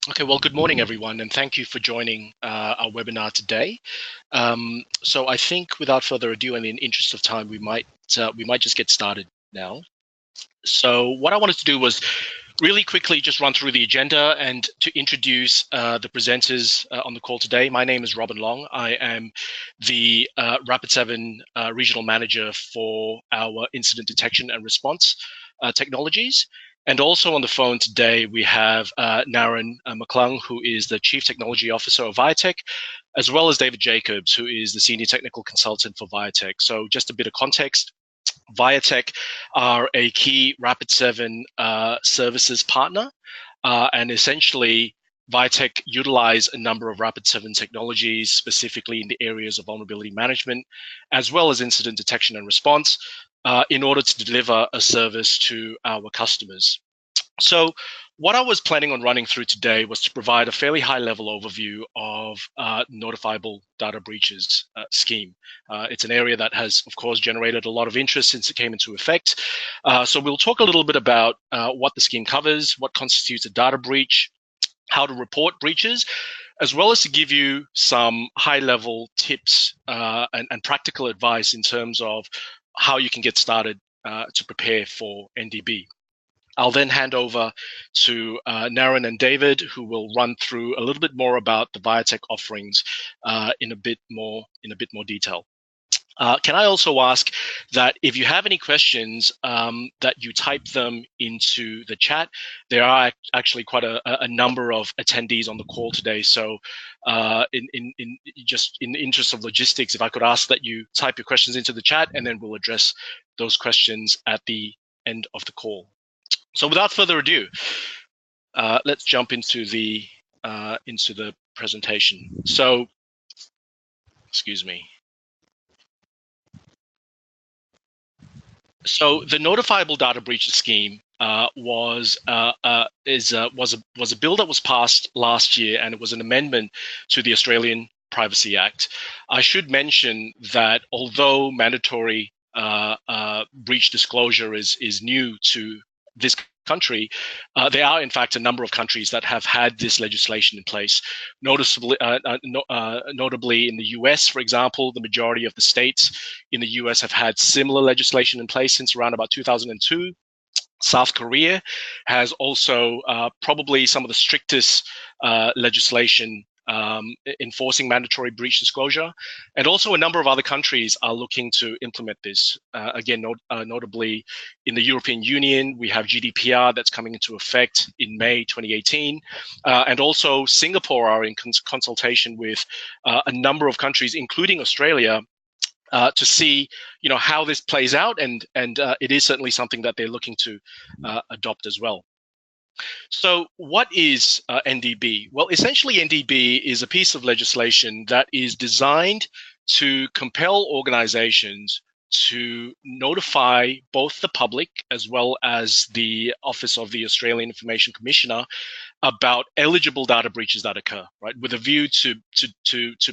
Okay, well, good morning, everyone, and thank you for joining our webinar today. So I think without further ado, and in the interest of time, we might just get started now. So what I wanted to do was really quickly just run through the agenda and to introduce the presenters on the call today. My name is Robin Long. I am the Rapid7 Regional Manager for our Incident Detection and Response technologies. And also on the phone today, we have Naren McClung, who is the Chief Technology Officer of Viatech, as well as David Jacobs, who is the Senior Technical Consultant for Viatech. So just a bit of context. Viatech are a key Rapid7 services partner, and essentially Viatech utilize a number of Rapid7 technologies, specifically in the areas of vulnerability management, as well as incident detection and response, in order to deliver a service to our customers. So what I was planning on running through today was to provide a fairly high-level overview of Notifiable data breaches scheme. It's an area that has, of course, generated a lot of interest since it came into effect. So we'll talk a little bit about what the scheme covers, what constitutes a data breach, how to report breaches, as well as to give you some high-level tips and practical advice in terms of how you can get started to prepare for NDB. I'll then hand over to Naren and David, who will run through a little bit more about the Viatech offerings in a bit more detail. Can I also ask that if you have any questions, that you type them into the chat? There are actually quite a number of attendees on the call today, so in the interest of logistics, if I could ask that you type your questions into the chat, and then we'll address those questions at the end of the call. So without further ado, let's jump into the presentation. So, excuse me. So the Notifiable data breaches scheme was a bill that was passed last year, and it was an amendment to the Australian Privacy Act. I should mention that although mandatory breach disclosure is new to this country, there are in fact a number of countries that have had this legislation in place. Notably in the US, for example, the majority of the states in the US have had similar legislation in place since around about 2002. South Korea has also probably some of the strictest legislation enforcing mandatory breach disclosure. And also a number of other countries are looking to implement this. Again, notably in the European Union, we have GDPR that's coming into effect in May 2018. And also Singapore are in consultation with a number of countries, including Australia, to see, how this plays out, and it is certainly something that they're looking to adopt as well. So what is NDB? Well, essentially NDB is a piece of legislation that is designed to compel organizations to notify both the public as well as the Office of the Australian Information Commissioner about eligible data breaches that occur, right? With a view to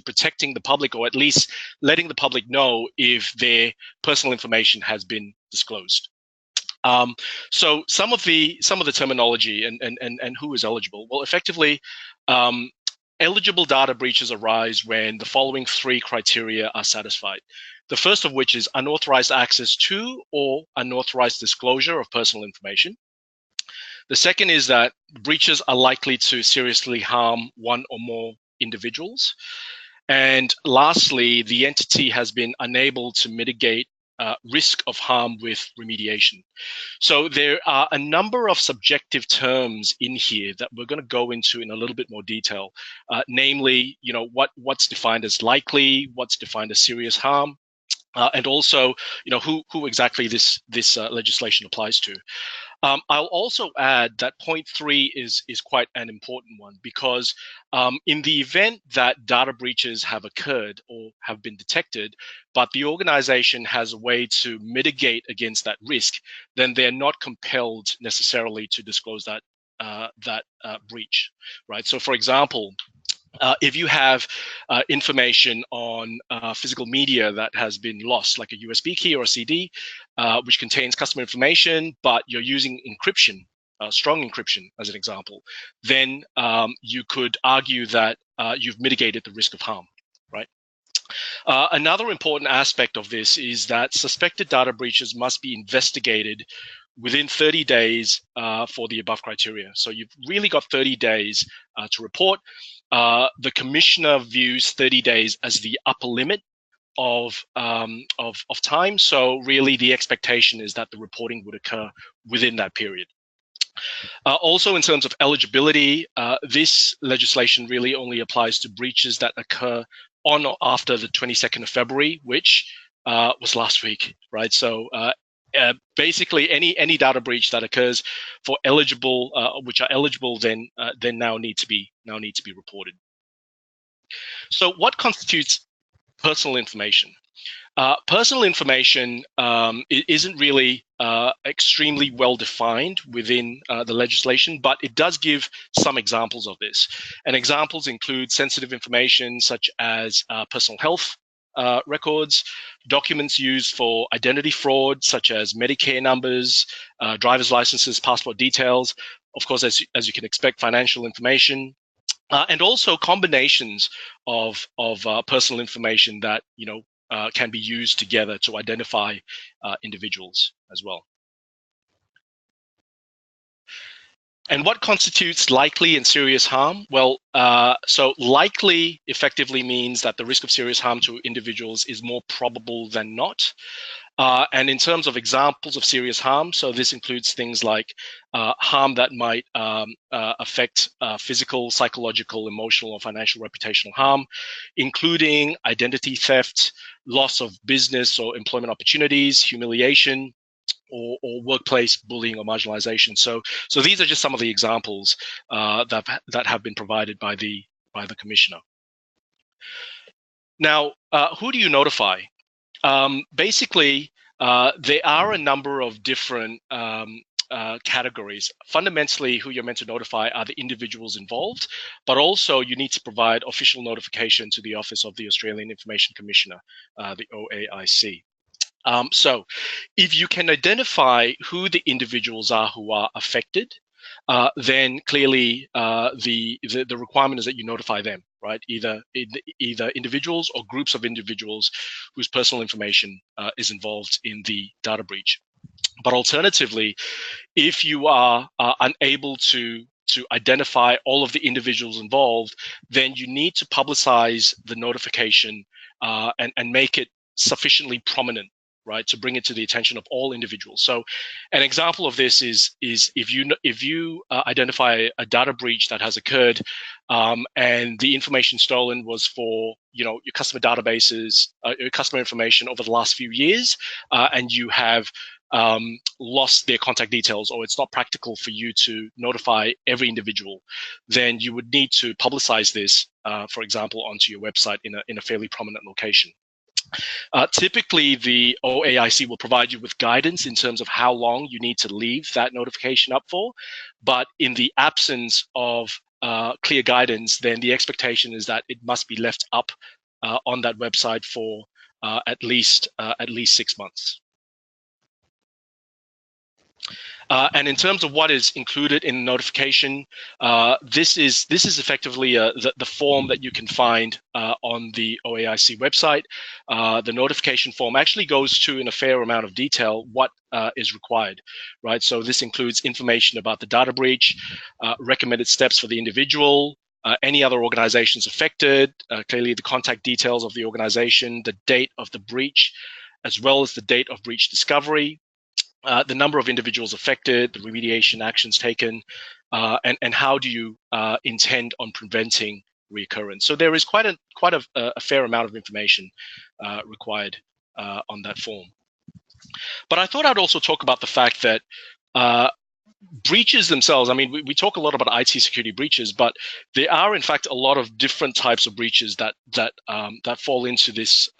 protecting the public, or at least letting the public know if their personal information has been disclosed. So some of the terminology and who is eligible. Well, effectively, eligible data breaches arise when the following three criteria are satisfied. The first of which is unauthorized access to or unauthorized disclosure of personal information. The second is that breaches are likely to seriously harm one or more individuals. And lastly, the entity has been unable to mitigate risk of harm with remediation. So there are a number of subjective terms in here that we're going to go into in a little bit more detail, namely, what's defined as likely, what's defined as serious harm, and also, who exactly this legislation applies to. I'll also add that point 3 is quite an important one, because in the event that data breaches have occurred or have been detected, but the organization has a way to mitigate against that risk, then they're not compelled necessarily to disclose that breach, right? So, for example, if you have information on physical media that has been lost, like a USB key or a CD, which contains customer information, but you're using encryption strong encryption, as an example, then you could argue that you've mitigated the risk of harm, right? Another important aspect of this is that suspected data breaches must be investigated within 30 days for the above criteria. So you've really got 30 days to report. The commissioner views 30 days as the upper limit of time. So really, the expectation is that the reporting would occur within that period. Also, in terms of eligibility, this legislation really only applies to breaches that occur on or after the 22nd of February, which was last week, right? So basically, any data breach that occurs for eligible, which are eligible, then now need to be reported. So, what constitutes personal information? Personal information isn't really extremely well defined within the legislation, but it does give some examples of this. And examples include sensitive information such as personal health records, documents used for identity fraud such as Medicare numbers, driver's licenses, passport details, of course, as you can expect, financial information, and also combinations of personal information that can be used together to identify individuals as well. And what constitutes likely and serious harm? Well, so likely effectively means that the risk of serious harm to individuals is more probable than not. And in terms of examples of serious harm, so this includes things like harm that might affect physical, psychological, emotional, or financial reputational harm, including identity theft, loss of business or employment opportunities, humiliation, or workplace bullying or marginalization. So these are just some of the examples that have been provided by the commissioner. Now, who do you notify? Basically, there are a number of different categories. Fundamentally, who you're meant to notify are the individuals involved, but also you need to provide official notification to the Office of the Australian Information Commissioner, the OAIC. So if you can identify who the individuals are who are affected, then clearly the requirement is that you notify them, right? Either individuals or groups of individuals whose personal information is involved in the data breach. But alternatively, if you are unable to identify all of the individuals involved, then you need to publicize the notification and make it sufficiently prominent, right, to bring it to the attention of all individuals. So an example of this is if you identify a data breach that has occurred and the information stolen was for your customer databases, your customer information over the last few years, and you have lost their contact details, or it's not practical for you to notify every individual, then you would need to publicize this, for example, onto your website in a fairly prominent location. Typically, the OAIC will provide you with guidance in terms of how long you need to leave that notification up for. But in the absence of clear guidance, then the expectation is that it must be left up on that website for at least 6 months. And in terms of what is included in the notification, this is effectively the form that you can find on the OAIC website. The notification form actually goes to, in a fair amount of detail, what is required, right? So this includes information about the data breach, recommended steps for the individual, any other organizations affected, clearly the contact details of the organization, the date of the breach, as well as the date of breach discovery, the number of individuals affected, the remediation actions taken, and how do you intend on preventing reoccurrence. So there is quite a fair amount of information required on that form. But I thought I'd also talk about the fact that breaches themselves, I mean, we talk a lot about IT security breaches, but there are in fact a lot of different types of breaches that fall into this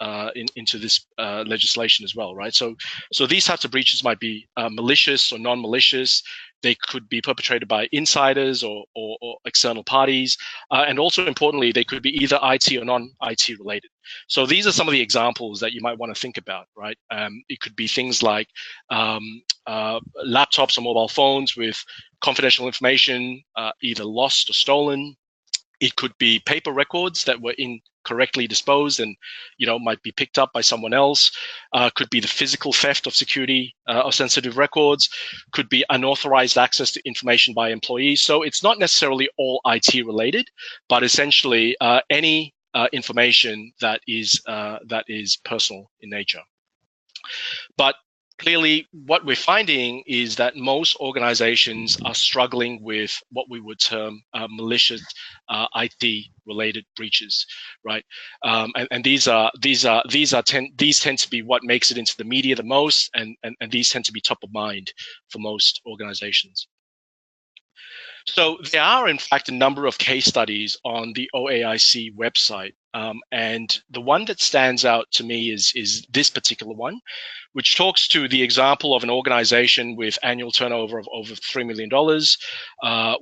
legislation as well, right? So these types of breaches might be malicious or non-malicious. They could be perpetrated by insiders or external parties, and also importantly, they could be either IT or non-IT related. So these are some of the examples that you might want to think about, right? It could be things like laptops or mobile phones with confidential information either lost or stolen. It could be paper records that were incorrectly disposed and, might be picked up by someone else. Could be the physical theft of security of sensitive records. Could be unauthorized access to information by employees. So it's not necessarily all IT related, but essentially any information that is personal in nature. But clearly, what we're finding is that most organizations are struggling with what we would term malicious IT-related breaches, right? And these tend to be what makes it into the media the most, and these tend to be top of mind for most organizations. So there are, in fact, a number of case studies on the OAIC website. And the one that stands out to me is this particular one, which talks to the example of an organization with annual turnover of over $3 million,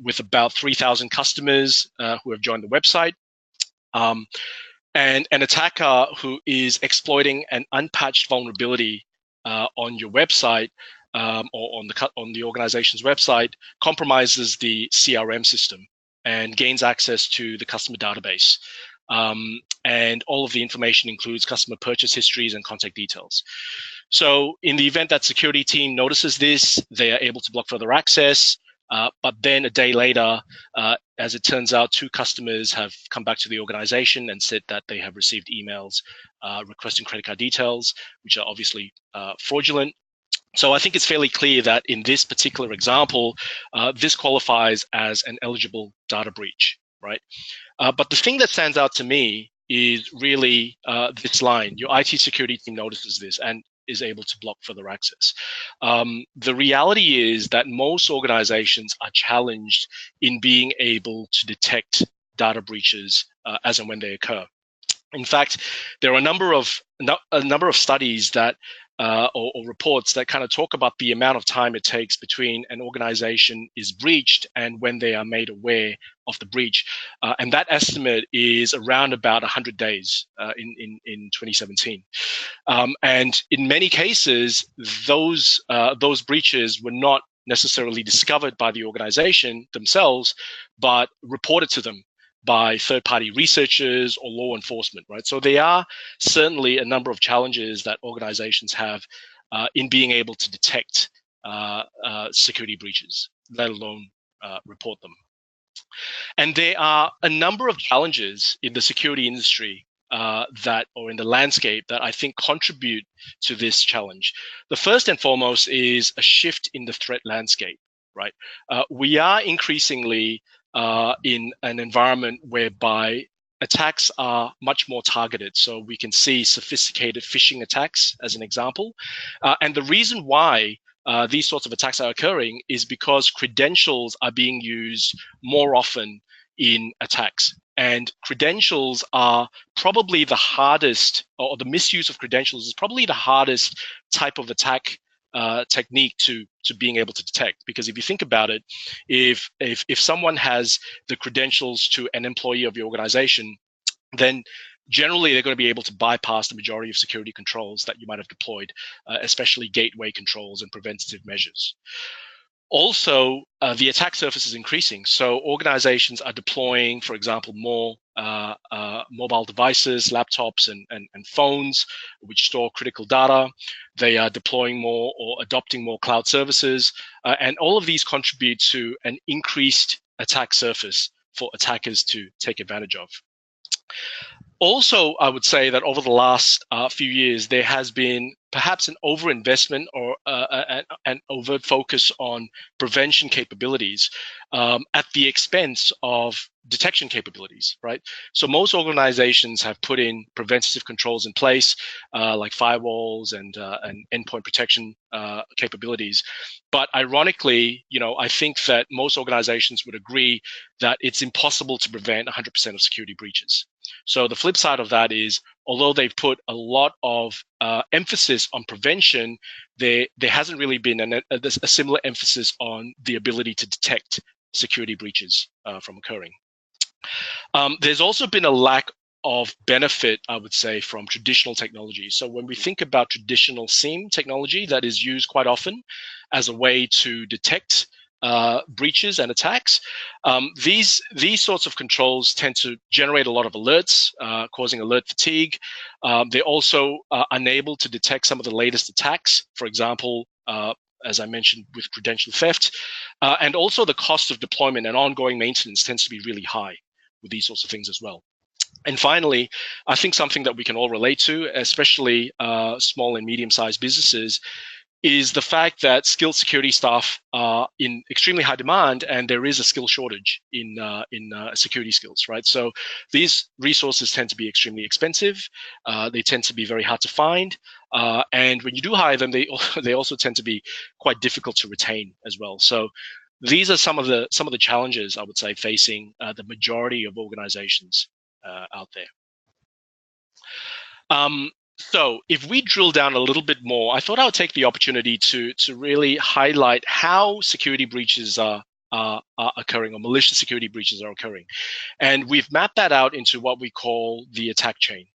with about 3,000 customers who have joined the website. And an attacker who is exploiting an unpatched vulnerability on your website or on the organization's website compromises the CRM system and gains access to the customer database. And all of the information includes customer purchase histories and contact details. So in the event that security team notices this, they are able to block further access. But then a day later, as it turns out, 2 customers have come back to the organization and said that they have received emails requesting credit card details, which are obviously fraudulent. So I think it's fairly clear that in this particular example, this qualifies as an eligible data breach, right? But the thing that stands out to me is really this line. Your IT security team notices this and is able to block further access. The reality is that most organizations are challenged in being able to detect data breaches as and when they occur. In fact, there are a number of studies that or reports that kind of talk about the amount of time it takes between an organization is breached and when they are made aware of the breach. And that estimate is around about 100 days in 2017. And in many cases, those breaches were not necessarily discovered by the organization themselves, but reported to them by third-party researchers or law enforcement, right? So there are certainly a number of challenges that organizations have in being able to detect security breaches, let alone report them. And there are a number of challenges in the security industry or in the landscape that I think contribute to this challenge. The first and foremost is a shift in the threat landscape, right? We are increasingly in an environment whereby attacks are much more targeted. So we can see sophisticated phishing attacks as an example. And the reason why these sorts of attacks are occurring is because credentials are being used more often in attacks. And credentials are probably the hardest, or the misuse of credentials is probably the hardest type of attack technique to being able to detect. Because if you think about it, if someone has the credentials to an employee of your organization, then generally they're going to be able to bypass the majority of security controls that you might have deployed, especially gateway controls and preventative measures. Also, the attack surface is increasing. So organizations are deploying, for example, more mobile devices, laptops, and phones, which store critical data. They are deploying more or adopting more cloud services. And all of these contribute to an increased attack surface for attackers to take advantage of. Also, I would say that over the last few years, there has been perhaps an overinvestment or an overt focus on prevention capabilities at the expense of detection capabilities, right? So most organizations have put in preventative controls in place, like firewalls and endpoint protection capabilities. But ironically, I think that most organizations would agree that it's impossible to prevent 100% of security breaches. So the flip side of that is, although they've put a lot of emphasis on prevention, there hasn't really been a similar emphasis on the ability to detect security breaches from occurring. There's also been a lack of benefit, I would say, from traditional technology. So when we think about traditional SIEM technology that is used quite often as a way to detect breaches and attacks, these sorts of controls tend to generate a lot of alerts, causing alert fatigue. They're also unable to detect some of the latest attacks. For example, as I mentioned, with credential theft, and also the cost of deployment and ongoing maintenance tends to be really high with these sorts of things as well. And finally, I think something that we can all relate to, especially small and medium-sized businesses, is the fact that skilled security staff are in extremely high demand, and there is a skill shortage in security skills, right? So these resources tend to be extremely expensive. They tend to be very hard to find, and when you do hire them, they also tend to be quite difficult to retain as well. So these are some of the challenges, I would say, facing the majority of organizations out there. So if we drill down a little bit more, I thought I would take the opportunity to really highlight how security breaches are occurring, or malicious security breaches are occurring. And we've mapped that out into what we call the attack chain.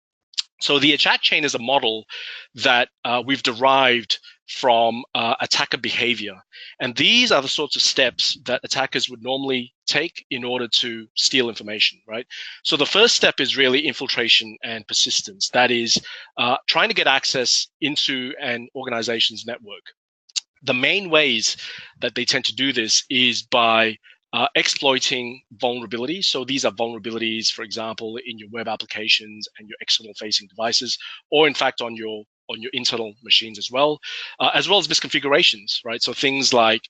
So the attack chain is a model that we've derived from attacker behavior. And these are the sorts of steps that attackers would normally take in order to steal information, right? So the first step is really infiltration and persistence. That is trying to get access into an organization's network. The main ways that they tend to do this is by exploiting vulnerabilities. So these are vulnerabilities, for example, in your web applications and your external facing devices, or in fact on your internal machines as well as misconfigurations, right? So things like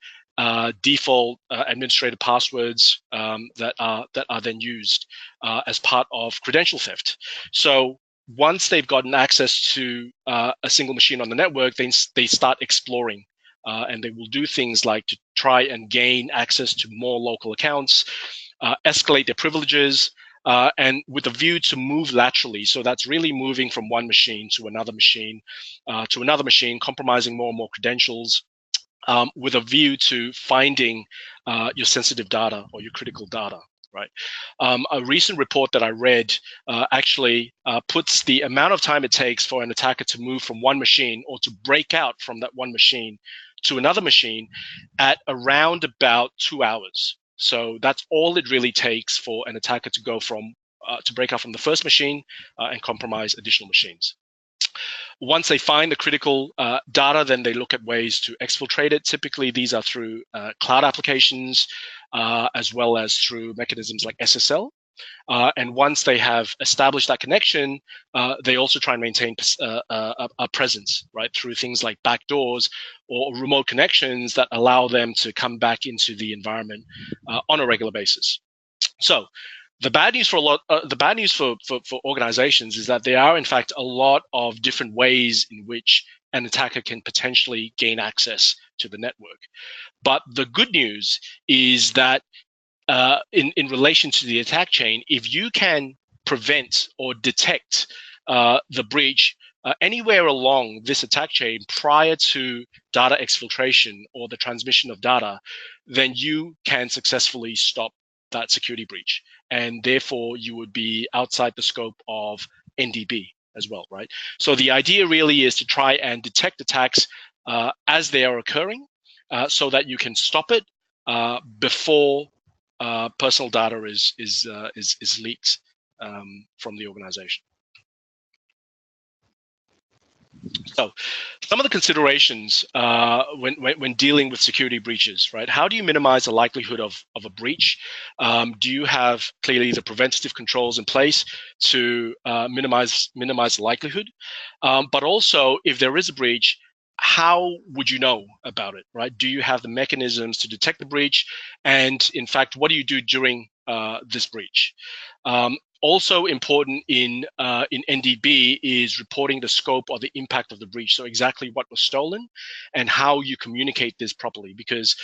default administrator passwords that are then used as part of credential theft. So once they've gotten access to a single machine on the network, they start exploring. And they will do things like to try and gain access to more local accounts, escalate their privileges, and with a view to move laterally. So that's really moving from one machine to another machine, compromising more and more credentials, with a view to finding your sensitive data or your critical data. Right. A recent report that I read actually puts the amount of time it takes for an attacker to move from one machine or to break out from that one machine to another machine at around about 2 hours. So that's all it really takes for an attacker to go from to break out from the first machine and compromise additional machines. Once they find the critical data, then they look at ways to exfiltrate it. Typically, these are through cloud applications, as well as through mechanisms like SSL. And once they have established that connection, they also try and maintain a presence, right, through things like backdoors or remote connections that allow them to come back into the environment on a regular basis. So the bad news for organizations is that there are, in fact, a lot of different ways in which an attacker can potentially gain access to the network. But the good news is that in relation to the attack chain, if you can prevent or detect the breach anywhere along this attack chain prior to data exfiltration or the transmission of data, then you can successfully stop that security breach. And therefore, you would be outside the scope of NDB as well, right? So the idea really is to try and detect attacks as they are occurring so that you can stop it before personal data is leaked from the organization. So, some of the considerations when dealing with security breaches, right? How do you minimize the likelihood of a breach? Do you have clearly the preventative controls in place to minimize the likelihood? But also, if there is a breach, how would you know about it, right? Do you have the mechanisms to detect the breach? And in fact, what do you do during this breach? Also important in NDB is reporting the scope or the impact of the breach. So exactly what was stolen and how you communicate this properly, because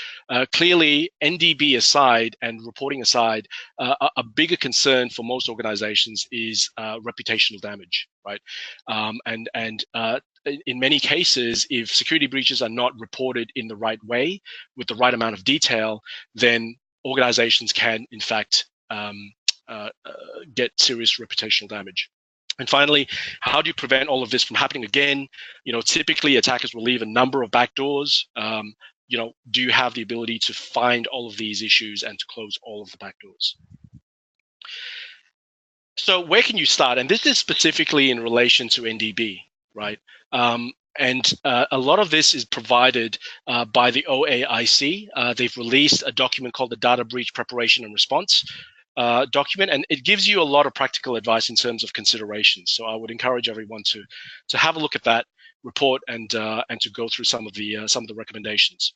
clearly NDB aside and reporting aside, a bigger concern for most organizations is reputational damage, right? And in many cases, if security breaches are not reported in the right way with the right amount of detail, then organizations can, in fact, get serious reputational damage. And finally, how do you prevent all of this from happening again? Typically attackers will leave a number of backdoors. Do you have the ability to find all of these issues and to close all of the backdoors? So where can you start? And this is specifically in relation to NDB, right? And a lot of this is provided by the OAIC. They've released a document called the Data Breach Preparation and Response document, and it gives you a lot of practical advice in terms of considerations. So I would encourage everyone to have a look at that report and to go through some of the recommendations.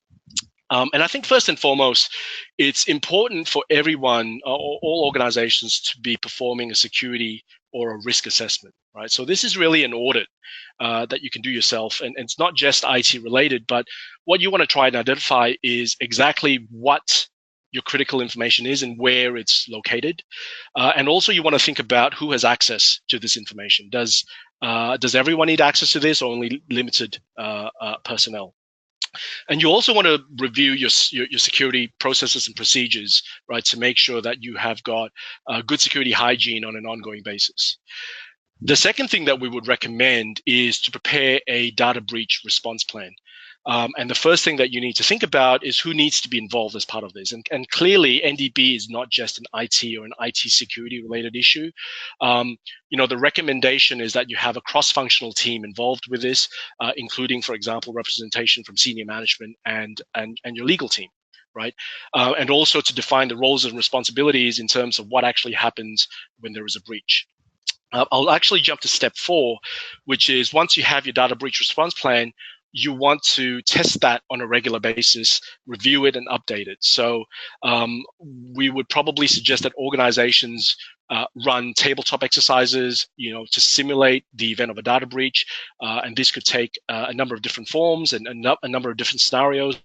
And I think first and foremost, it's important for everyone, all organizations, to be performing a security or a risk assessment, right? So this is really an audit that you can do yourself, and it's not just IT related, but what you want to try and identify is exactly what your critical information is and where it's located. And also you want to think about who has access to this information. Does everyone need access to this, or only limited personnel? And you also want to review your security processes and procedures, right, to make sure that you have got good security hygiene on an ongoing basis. The second thing that we would recommend is to prepare a data breach response plan. And the first thing that you need to think about is who needs to be involved as part of this. And clearly, NDB is not just an IT or an IT security related issue. The recommendation is that you have a cross-functional team involved with this, including, for example, representation from senior management and your legal team, right? And also to define the roles and responsibilities in terms of what actually happens when there is a breach. I'll actually jump to step 4, which is once you have your data breach response plan, you want to test that on a regular basis, review it and update it. So we would probably suggest that organizations run tabletop exercises, to simulate the event of a data breach. And this could take a number of different forms and a number of different scenarios.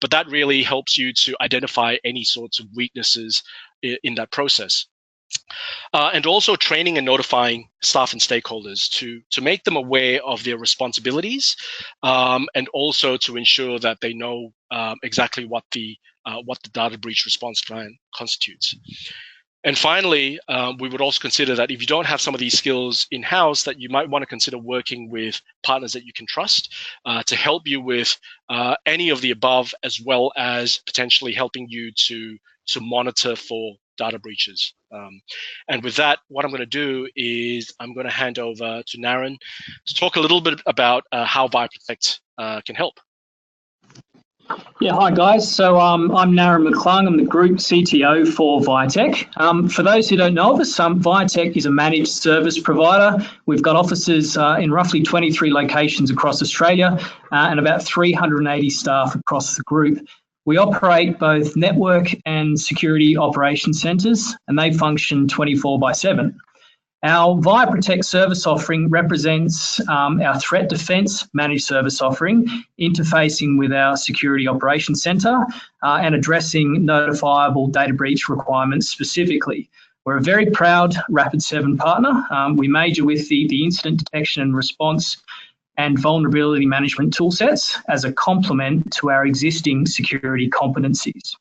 But that really helps you to identify any sorts of weaknesses in that process. And also training and notifying staff and stakeholders to make them aware of their responsibilities, and also to ensure that they know exactly what the data breach response plan constitutes. And finally, we would also consider that if you don't have some of these skills in-house, that you might want to consider working with partners that you can trust to help you with any of the above, as well as potentially helping you to monitor for data breaches. And with that, what I'm going to do is I'm going to hand over to Naren to talk a little bit about how ViProtect can help. Yeah, hi guys. So I'm Naren McClung. I'm the Group CTO for Vitek. For those who don't know of us, Vitek is a managed service provider. We've got offices in roughly 23 locations across Australia and about 380 staff across the group. We operate both network and security operations centres, and they function 24/7. Our ViProtect service offering represents our threat defence managed service offering, interfacing with our security operations centre and addressing notifiable data breach requirements specifically. We're a very proud Rapid7 partner. We major with the incident detection and response and vulnerability management toolsets as a complement to our existing security competencies.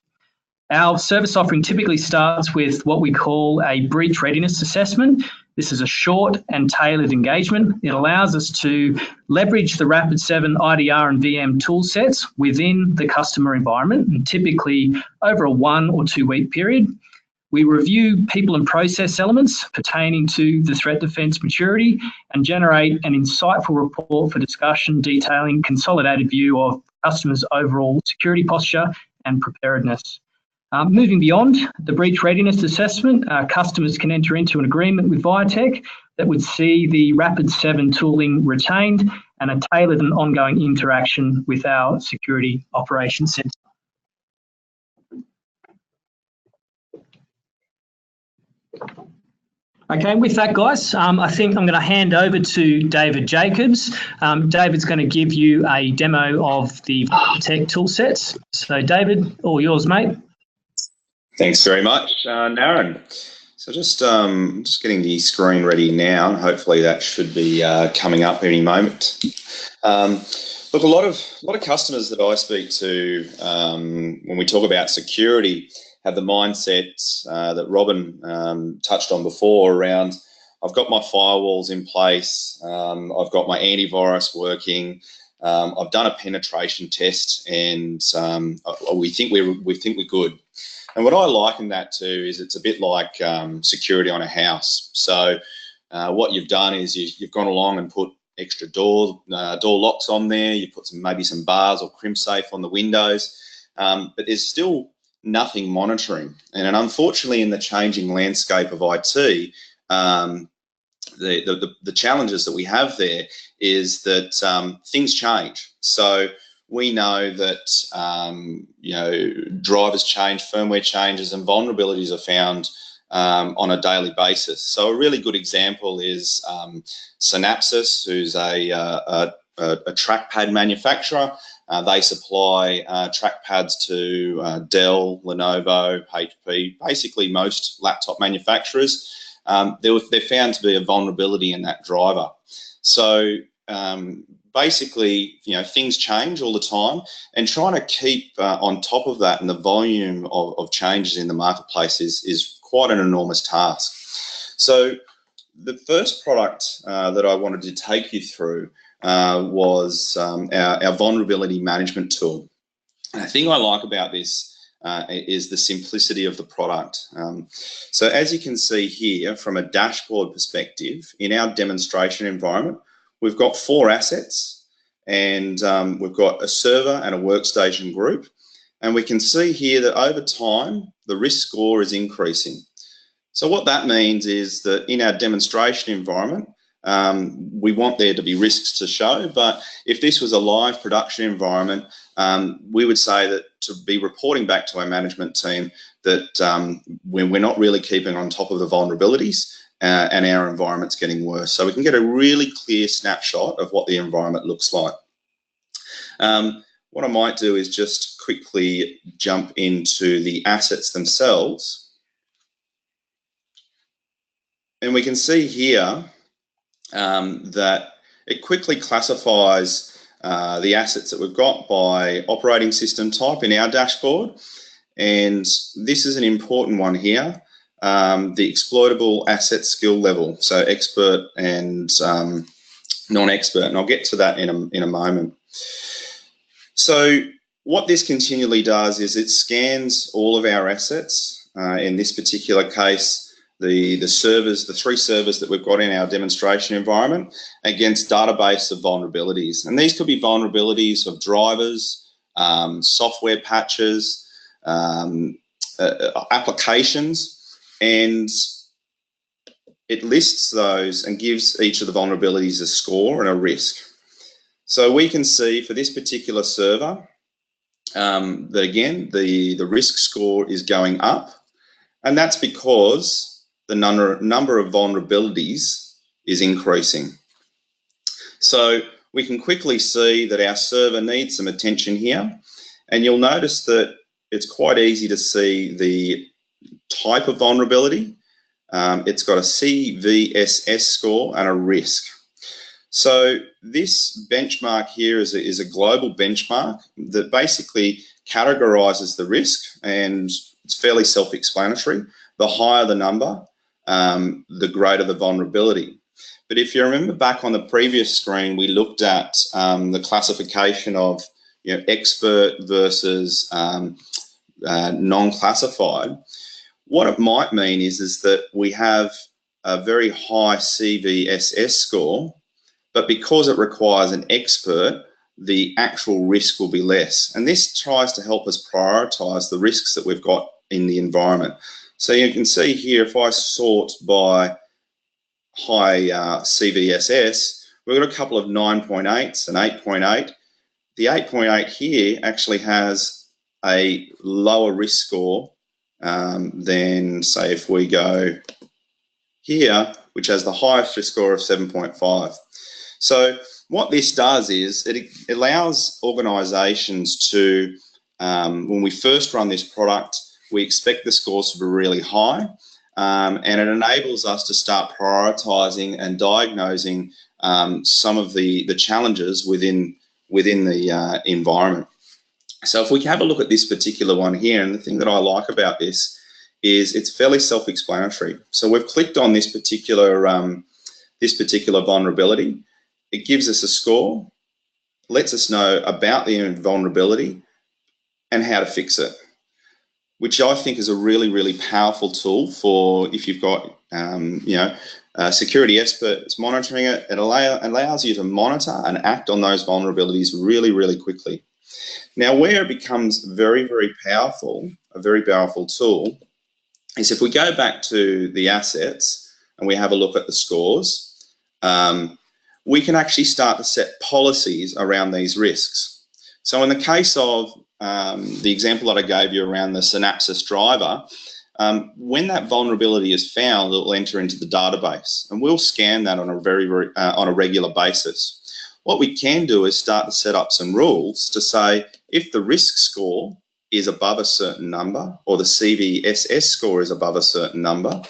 Our service offering typically starts with what we call a breach readiness assessment. This is a short and tailored engagement. It allows us to leverage the Rapid7 IDR and VM toolsets within the customer environment, and typically over a 1 or 2 week period. We review people and process elements pertaining to the threat defence maturity and generate an insightful report for discussion detailing consolidated view of customers' overall security posture and preparedness. Moving beyond the breach readiness assessment, customers can enter into an agreement with Vitek that would see the Rapid7 tooling retained and a tailored and ongoing interaction with our security operations centre. Okay, with that, guys, I think I'm going to hand over to David Jacobs. David's going to give you a demo of the Tech toolsets. So, David, all yours, mate. Thanks very much, Naren. So just getting the screen ready now, and hopefully that should be coming up any moment. Look, a lot of customers that I speak to when we talk about security have the mindset that Robin touched on before around, I've got my firewalls in place, I've got my antivirus working, I've done a penetration test, and we think we're good. And what I liken that to is it's a bit like security on a house. So what you've done is you've gone along and put extra door locks on there. You put maybe some bars or crimp safe on the windows, but there's still nothing monitoring. And unfortunately, in the changing landscape of IT, the challenges that we have there is that things change. So we know that drivers change, firmware changes, and vulnerabilities are found on a daily basis. So a really good example is Synapsys, who's a trackpad manufacturer. They supply trackpads to Dell, Lenovo, HP, basically most laptop manufacturers. They're found to be a vulnerability in that driver. So basically, things change all the time, and trying to keep on top of that and the volume of changes in the marketplace is quite an enormous task. So the first product that I wanted to take you through was our vulnerability management tool. And the thing I like about this is the simplicity of the product. So as you can see here, from a dashboard perspective, in our demonstration environment, we've got 4 assets, and we've got a server and a workstation group. And we can see here that over time, the risk score is increasing. So what that means is that in our demonstration environment, we want there to be risks to show, but if this was a live production environment, we would say that to be reporting back to our management team that we're not really keeping on top of the vulnerabilities, and our environment's getting worse. So we can get a really clear snapshot of what the environment looks like. What I might do is just quickly jump into the assets themselves. And we can see here that it quickly classifies the assets that we've got by operating system type in our dashboard. And this is an important one here, the exploitable asset skill level, so expert and non-expert. And I'll get to that in a moment. So what this continually does is it scans all of our assets. In this particular case, the 3 servers that we've got in our demonstration environment against database of vulnerabilities. And these could be vulnerabilities of drivers, software patches, applications, and it lists those and gives each of the vulnerabilities a score and a risk. So we can see for this particular server that again, the risk score is going up, and that's because the number of vulnerabilities is increasing. So we can quickly see that our server needs some attention here, and you'll notice that it's quite easy to see the type of vulnerability. It's got a CVSS score and a risk. So this benchmark here is a global benchmark that basically categorizes the risk, and it's fairly self-explanatory. The higher the number, the greater the vulnerability. But if you remember back on the previous screen, we looked at the classification of expert versus non-classified. What it might mean is that we have a very high CVSS score, but because it requires an expert, the actual risk will be less. And this tries to help us prioritize the risks that we've got in the environment. So you can see here, if I sort by high CVSS, we've got a couple of 9.8s and 8.8. The 8.8 here actually has a lower risk score than, say, if we go here, which has the highest risk score of 7.5. So what this does is it allows organisations to, when we first run this product, we expect the scores to be really high, and it enables us to start prioritising and diagnosing some of the challenges within the environment. So if we have a look at this particular one here, and the thing that I like about this is it's fairly self-explanatory. So we've clicked on this particular vulnerability. It gives us a score, lets us know about the vulnerability and how to fix it, which I think is a really, really powerful tool for if you've got, security experts monitoring it. It allows you to monitor and act on those vulnerabilities really, really quickly. Now, where it becomes very, very powerful, a very powerful tool, is if we go back to the assets and we have a look at the scores, we can actually start to set policies around these risks. So in the case of the example that I gave you around the Synapses driver, when that vulnerability is found, it will enter into the database, and we'll scan that on a regular basis. What we can do is start to set up some rules to say if the risk score is above a certain number or the CVSS score is above a certain number,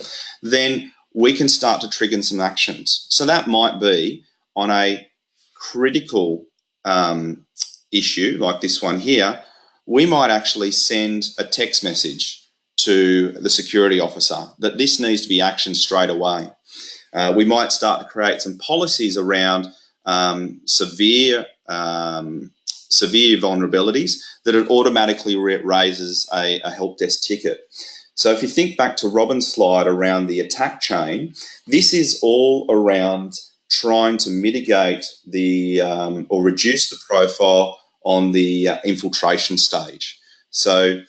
then we can start to trigger some actions. So that might be on a critical issue like this one here, we might actually send a text message to the security officer that this needs to be actioned straight away. We might start to create some policies around severe vulnerabilities that it automatically raises a help desk ticket. So if you think back to Robin's slide around the attack chain, this is all around trying to mitigate the or reduce the profile on the infiltration stage. So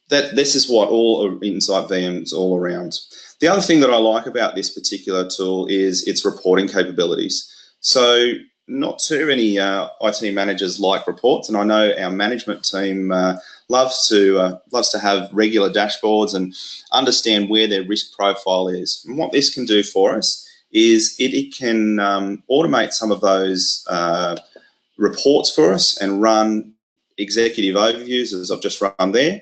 this is what all Insight VM is all around. The other thing that I like about this particular tool is its reporting capabilities. So not too many IT managers like reports, and I know our management team loves to have regular dashboards and understand where their risk profile is. And what this can do for us is it can automate some of those reports for us and run executive overviews, as I've just run there,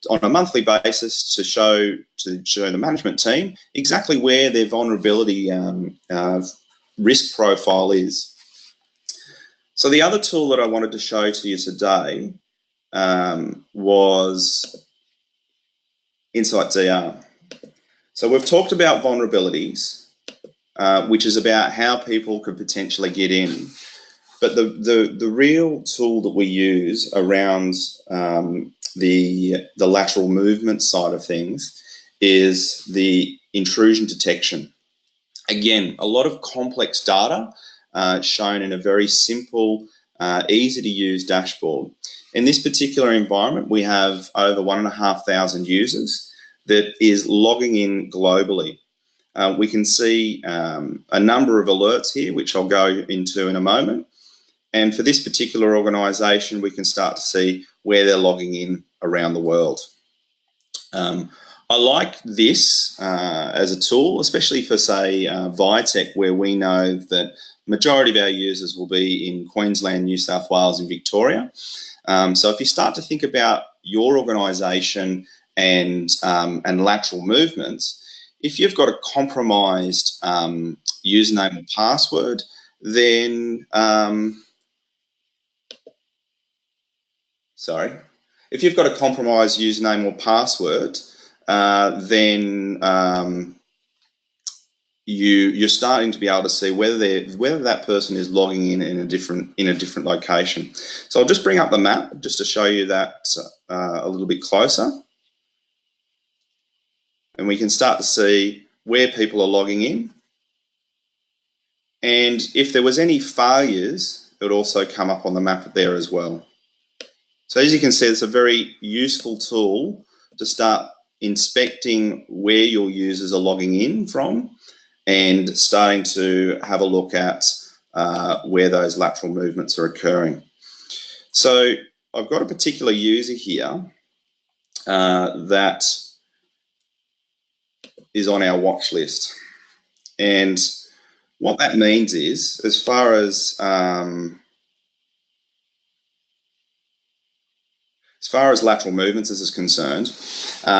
on a monthly basis to show the management team exactly where their vulnerability risk profile is. So the other tool that I wanted to show to you today was Insight DR. So we've talked about vulnerabilities, which is about how people could potentially get in. But the real tool that we use around the lateral movement side of things is the intrusion detection. Again, a lot of complex data shown in a very simple, easy to use dashboard. In this particular environment, we have over 1,500 users that is logging in globally. We can see a number of alerts here, which I'll go into in a moment. And for this particular organisation, we can start to see where they're logging in around the world. I like this as a tool, especially for, say, Vitek, where we know that majority of our users will be in Queensland, New South Wales and Victoria. So if you start to think about your organisation and lateral movements, if you've got a compromised username or password, then if you've got a compromised username or password, then you're starting to be able to see whether that person is logging in a different location. So I'll just bring up the map just to show you that a little bit closer, and we can start to see where people are logging in. And if there was any failures, it would also come up on the map there as well. So as you can see, it's a very useful tool to start inspecting where your users are logging in from and starting to have a look at where those lateral movements are occurring. So I've got a particular user here that is on our watch list. And what that means is, as far as lateral movements is concerned,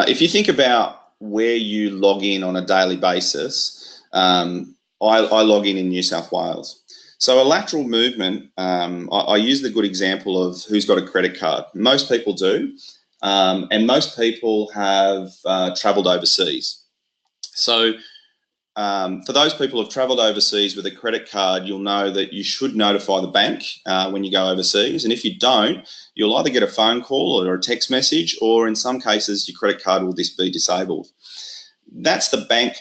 if you think about where you log in on a daily basis, I log in New South Wales. So a lateral movement, I use the good example of who's got a credit card. Most people do, and most people have travelled overseas. So for those people who've travelled overseas with a credit card, you'll know that you should notify the bank when you go overseas. And if you don't, you'll either get a phone call or a text message, or in some cases, your credit card will just be disabled. That's the bank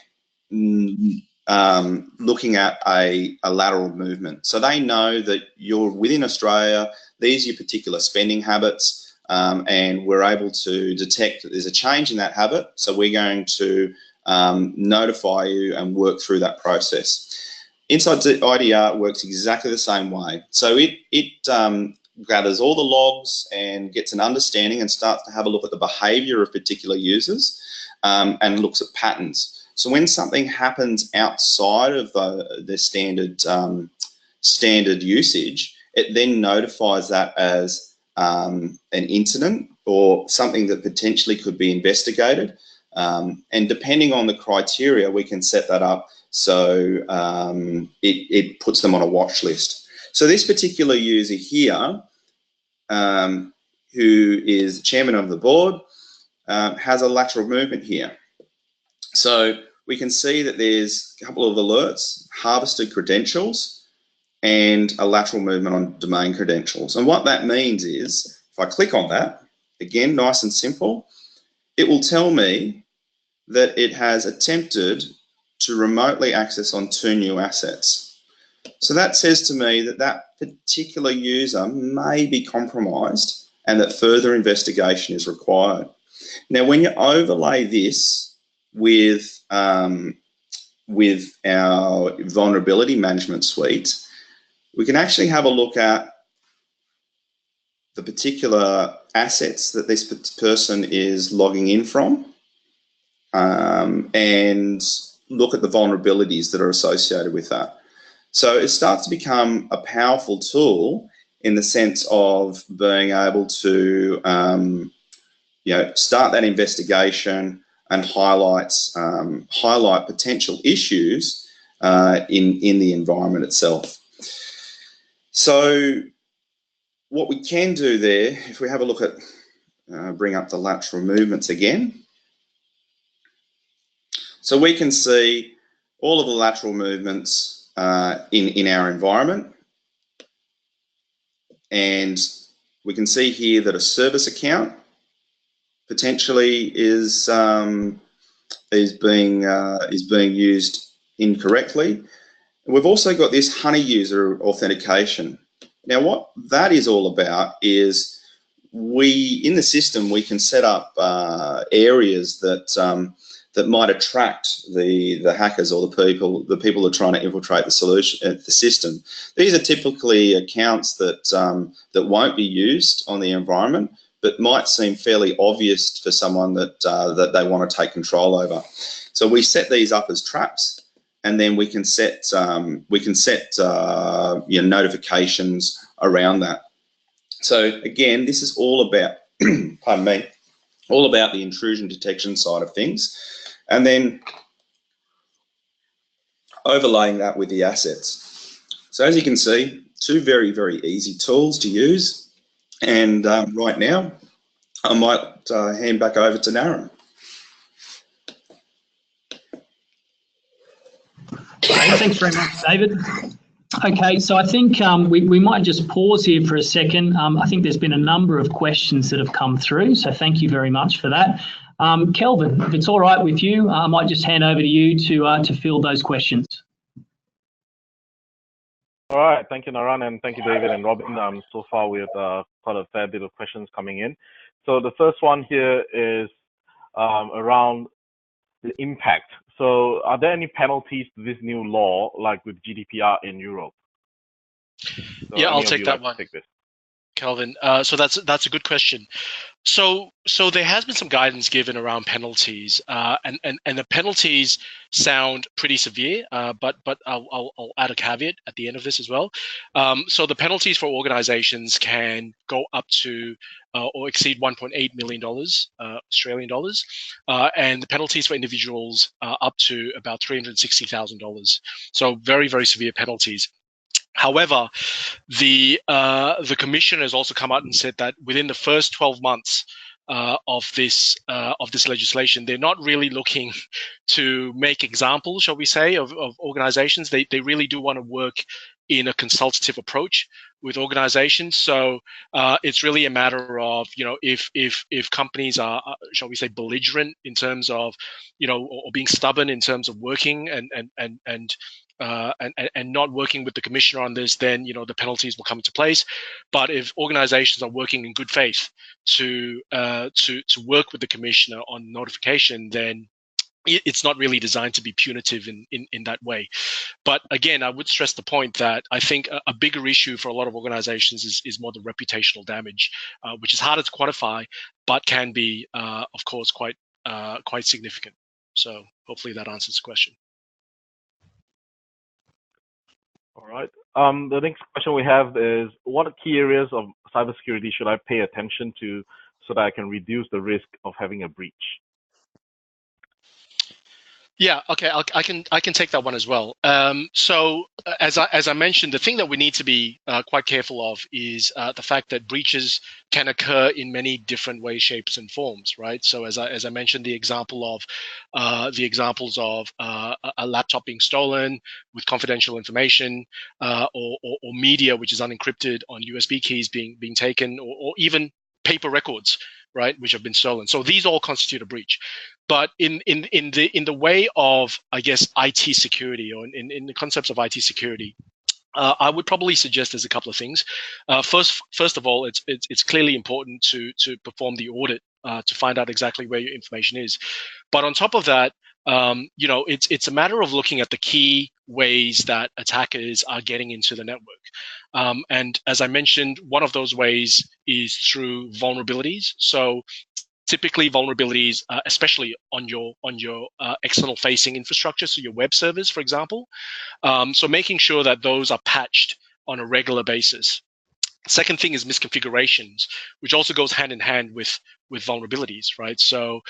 looking at a lateral movement. So they know that you're within Australia, these are your particular spending habits, and we're able to detect that there's a change in that habit. So we're going to notify you and work through that process. Inside IDR works exactly the same way. So it gathers all the logs and gets an understanding and starts to have a look at the behaviour of particular users and looks at patterns. So when something happens outside of the standard usage, it then notifies that as an incident or something that potentially could be investigated. And depending on the criteria, we can set that up so it puts them on a watch list. So this particular user here, who is chairman of the board, has a lateral movement here. So we can see that there's a couple of alerts, harvested credentials, and a lateral movement on domain credentials. And what that means is, if I click on that, again, nice and simple, it will tell me that it has attempted to remotely access on 2 new assets. So that says to me that that particular user may be compromised and that further investigation is required. Now, when you overlay this with our vulnerability management suite, we can actually have a look at the particular assets that this person is logging in from, and look at the vulnerabilities that are associated with that. So it starts to become a powerful tool in the sense of being able to start that investigation and highlight potential issues in the environment itself. So what we can do there, if we have a look at, bring up the lateral movements again. So we can see all of the lateral movements in our environment. And we can see here that a service account potentially is being used incorrectly. We've also got this honey user authentication. Now, what that is all about is in the system, we can set up areas that might attract the hackers or the people that are trying to infiltrate the system. These are typically accounts that won't be used on the environment, but might seem fairly obvious for someone that they want to take control over. So we set these up as traps, and then we can set notifications around that. So again, this is all about pardon me, all about the intrusion detection side of things, and then overlaying that with the assets. So as you can see, 2 very, very easy tools to use. And right now, I might hand back over to Naren. Thanks very much, David. Okay, so I think we might just pause here for a second. I think there's been a number of questions that have come through, so thank you very much for that. Kelvin, if it's all right with you, I might just hand over to you to field those questions. All right, thank you, Naran, and thank you, David and Robin. So far, we have quite a fair bit of questions coming in. So the first one here is around the impact. So are there any penalties to this new law, like with GDPR in Europe? So yeah, I'll take that one. Kelvin. So that's a good question. So there has been some guidance given around penalties, and the penalties sound pretty severe, but I'll add a caveat at the end of this as well. So the penalties for organizations can go up to or exceed $1.8 million Australian dollars, and the penalties for individuals up to about $360,000. So very, very severe penalties. However, the commission has also come out and said that within the first 12 months of this legislation, they're not really looking to make examples, shall we say, of organizations. They really do want to work in a consultative approach with organizations. So it's really a matter of, if companies are, shall we say, belligerent in terms of, or being stubborn in terms of working and not working with the commissioner on this, then the penalties will come into place. But if organizations are working in good faith to work with the commissioner on notification, then it's not really designed to be punitive in that way. But again, I would stress the point that I think a bigger issue for a lot of organizations is more the reputational damage, which is harder to quantify, but can be, of course, quite significant. So hopefully that answers the question. All right. The next question we have is, what key areas of cybersecurity should I pay attention to so that I can reduce the risk of having a breach? Yeah, okay, I can take that one as well. So as I mentioned, the thing that we need to be quite careful of is the fact that breaches can occur in many different ways, shapes, and forms, right? So as I mentioned, the examples of a laptop being stolen with confidential information, or media which is unencrypted on USB keys being taken, or even paper records, right, which have been stolen. So these all constitute a breach. But in the way of, I guess, IT security, or in the concepts of IT security, I would probably suggest there's a couple of things. First of all, it's clearly important to perform the audit to find out exactly where your information is. But on top of that, it's a matter of looking at the key ways that attackers are getting into the network. And as I mentioned, one of those ways is through vulnerabilities. So typically vulnerabilities, especially on your external facing infrastructure, so your web servers, for example. So making sure that those are patched on a regular basis. Second thing is misconfigurations, which also goes hand in hand with vulnerabilities, right? So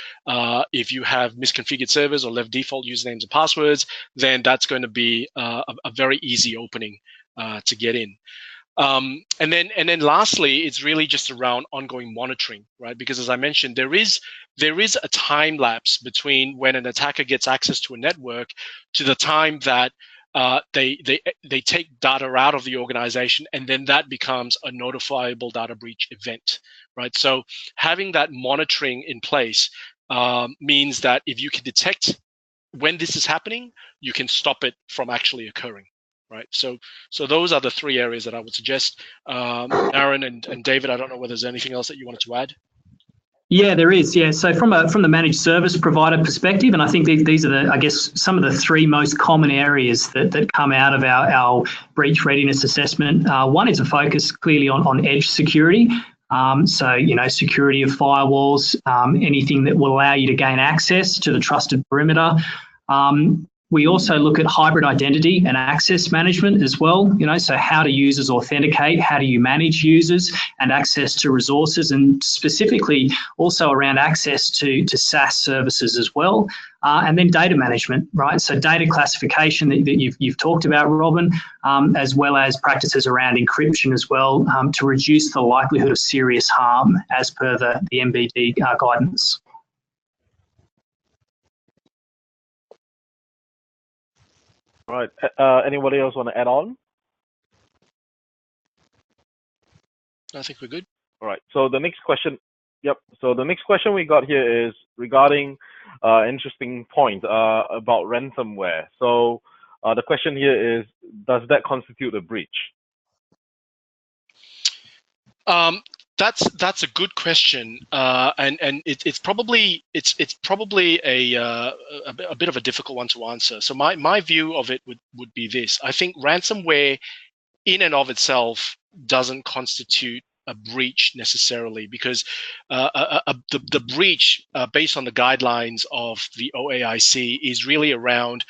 if you have misconfigured servers or left default usernames and passwords, then that's going to be a very easy opening to get in. And then lastly, it's really just around ongoing monitoring, right? Because as I mentioned, there is a time lapse between when an attacker gets access to a network to the time that they take data out of the organization, and then that becomes a notifiable data breach event, right? So having that monitoring in place means that if you can detect when this is happening, you can stop it from actually occurring. Right. So those are the three areas that I would suggest. Aaron and David, I don't know whether there's anything else that you wanted to add. Yeah, there is. Yeah, so from the managed service provider perspective, and I think these are I guess some of the three most common areas that come out of our breach readiness assessment. One is a focus clearly on edge security. So security of firewalls, anything that will allow you to gain access to the trusted perimeter. We also look at hybrid identity and access management as well, so how do users authenticate, how do you manage users and access to resources, and specifically also around access to SaaS services as well. And then data management, right? So data classification that you've talked about, Robin, as well as practices around encryption as well, to reduce the likelihood of serious harm as per the NDB guidance. All right. Anybody else want to add on? I think we're good. All right. So the next question. Yep. So the next question we got here is regarding interesting point about ransomware. So the question here is, does that constitute a breach? That's a good question, and it's probably a bit of a difficult one to answer. So my view of it would be this: I think ransomware, in and of itself, doesn't constitute a breach necessarily, because the breach, based on the guidelines of the OAIC, is really around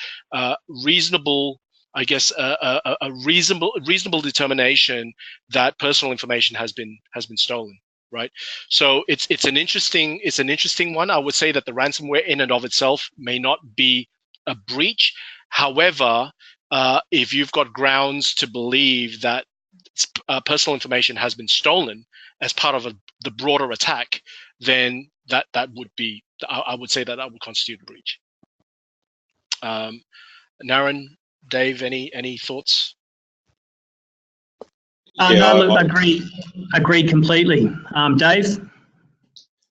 reasonable. I guess a reasonable determination that personal information has been stolen, right? So it's an interesting one. I would say that the ransomware in and of itself may not be a breach. However, if you've got grounds to believe that personal information has been stolen as part of the broader attack, then that would be, I would say that would constitute a breach. Naren, Dave, any thoughts? No, look, agreed completely. Dave?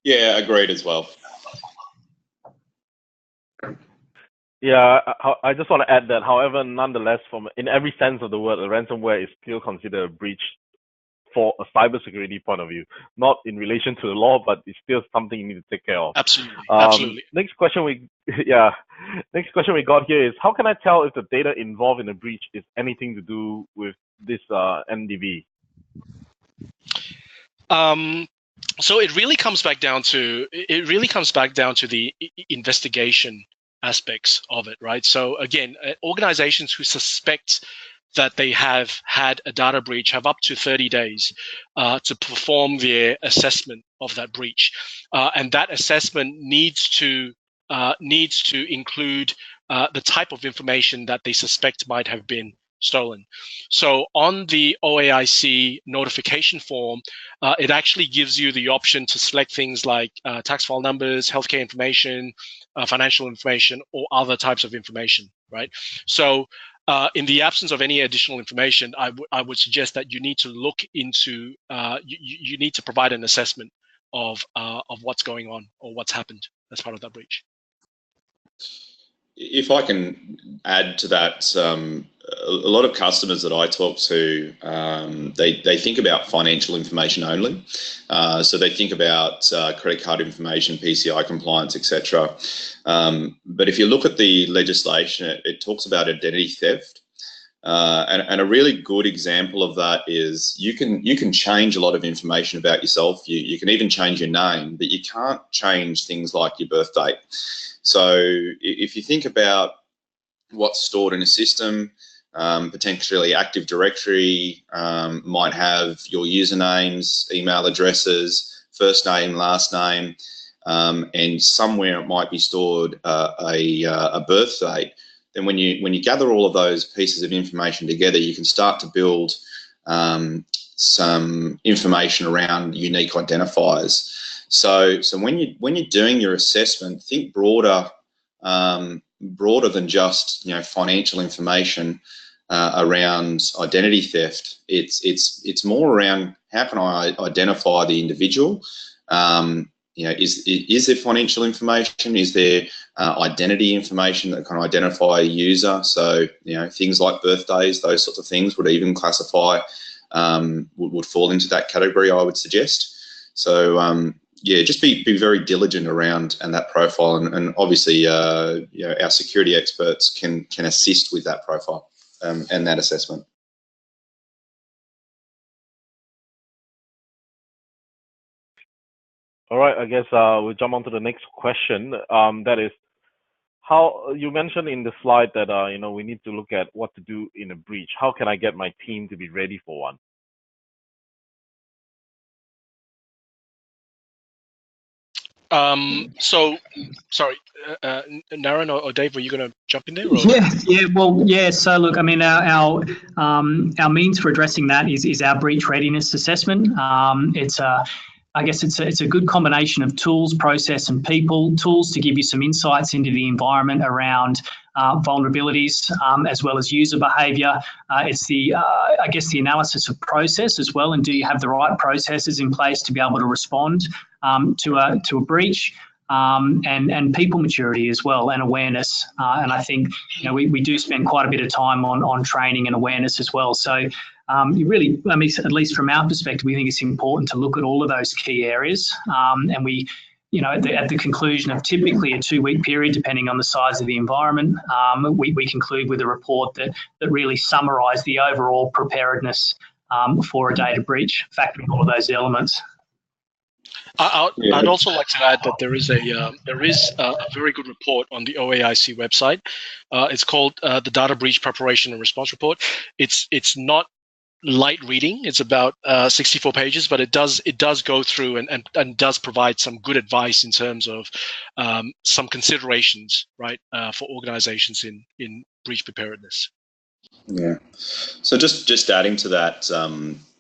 Yeah, agreed as well. Yeah, I just want to add that, however, nonetheless, in every sense of the word, a ransomware is still considered a breach for a cybersecurity point of view, not in relation to the law, but it's still something you need to take care of. Absolutely, absolutely. Next question we got here is, how can I tell if the data involved in a breach is anything to do with this NDB? So it really comes back down to the investigation aspects of it, right? So again, organizations who suspect that they have had a data breach have up to 30 days to perform their assessment of that breach, and that assessment needs to include the type of information that they suspect might have been stolen. So on the OAIC notification form, it actually gives you the option to select things like tax file numbers, healthcare information, financial information, or other types of information, right? So in the absence of any additional information, I would suggest that you need to look into, you need to provide an assessment of what's going on or what's happened as part of that breach. If I can add to that, a lot of customers that I talk to, they think about financial information only. So they think about credit card information, PCI compliance, etc. But if you look at the legislation, it talks about identity theft. And a really good example of that is you can change a lot of information about yourself. You can even change your name, but you can't change things like your birth date. So if you think about what's stored in a system, potentially Active Directory might have your usernames, email addresses, first name, last name, and somewhere it might be stored a birth date. Then when you gather all of those pieces of information together, you can start to build some information around unique identifiers. So when you're doing your assessment, think broader than just financial information around identity theft. It's more around how can I identify the individual. Is there financial information? Is there identity information that can identify a user? So things like birthdays, those sorts of things would even classify, would fall into that category, I would suggest. So yeah, just be very diligent around that profile, and obviously our security experts can assist with that profile and that assessment. All right, I guess we'll jump on to the next question. That is, how you mentioned in the slide that we need to look at what to do in a breach. How can I get my team to be ready for one? So, sorry, Naren or Dave, were you going to jump in there? Or? Yeah. So look, I mean, our means for addressing that is our breach readiness assessment. I guess it's a good combination of tools, process, and people. Tools to give you some insights into the environment around vulnerabilities, as well as user behaviour. It's I guess the analysis of process as well, and do you have the right processes in place to be able to respond to a breach, and people maturity as well, and awareness. And I think we do spend quite a bit of time on training and awareness as well. So you really, I mean, at least from our perspective, we think it's important to look at all of those key areas, and we, at the conclusion of typically a 2-week period, depending on the size of the environment, we conclude with a report that really summarise the overall preparedness for a data breach, factoring all of those elements. I'd also like to add that there is a very good report on the OAIC website. It's called the Data Breach Preparation and Response Report. It's not light reading. It's about 64 pages, but it does go through and does provide some good advice in terms of some considerations, right, for organizations in breach preparedness. Yeah. So just adding to that,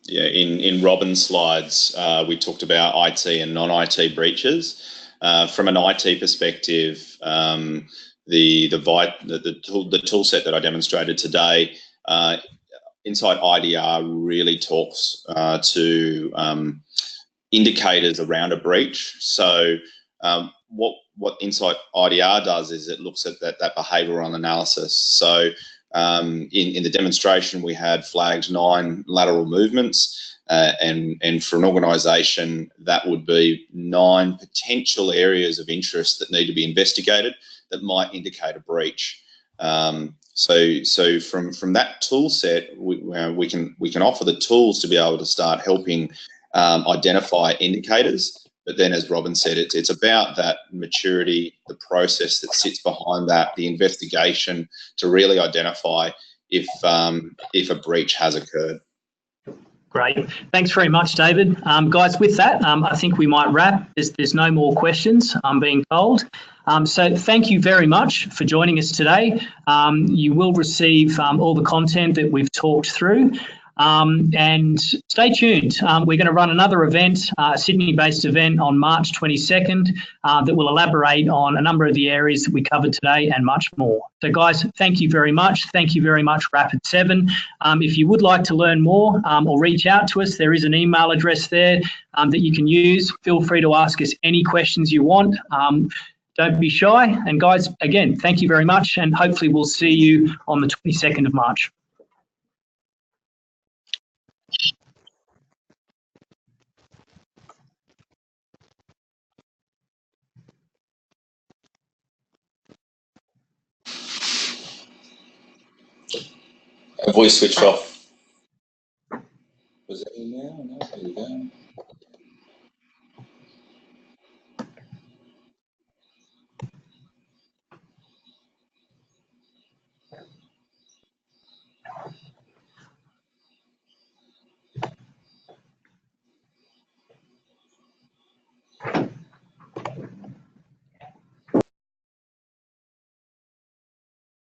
yeah, in Robin's slides, we talked about IT and non-IT breaches. From an IT perspective, the tool set that I demonstrated today inside IDR really talks to indicators around a breach. So what Insight IDR does is it looks at that behavioural analysis. So in the demonstration, we had flagged 9 lateral movements, and for an organisation, that would be 9 potential areas of interest that need to be investigated that might indicate a breach. So from that tool set, we can offer the tools to be able to start helping identify indicators. But then, as Robin said, it's about that maturity, the process that sits behind that, the investigation to really identify if a breach has occurred. Great. Thanks very much, David. Guys, with that, I think we might wrap. There's no more questions, I'm being told. So thank you very much for joining us today. You will receive all the content that we've talked through. And stay tuned. We're going to run another event, a Sydney-based event on March 22nd that will elaborate on a number of the areas that we covered today and much more. So guys, thank you very much. Thank you very much, Rapid7. If you would like to learn more or reach out to us, there is an email address there that you can use. Feel free to ask us any questions you want. Don't be shy. And guys, again, thank you very much. And hopefully we'll see you on the 22nd of March. Voice switched off. Was it in now? No, there we go.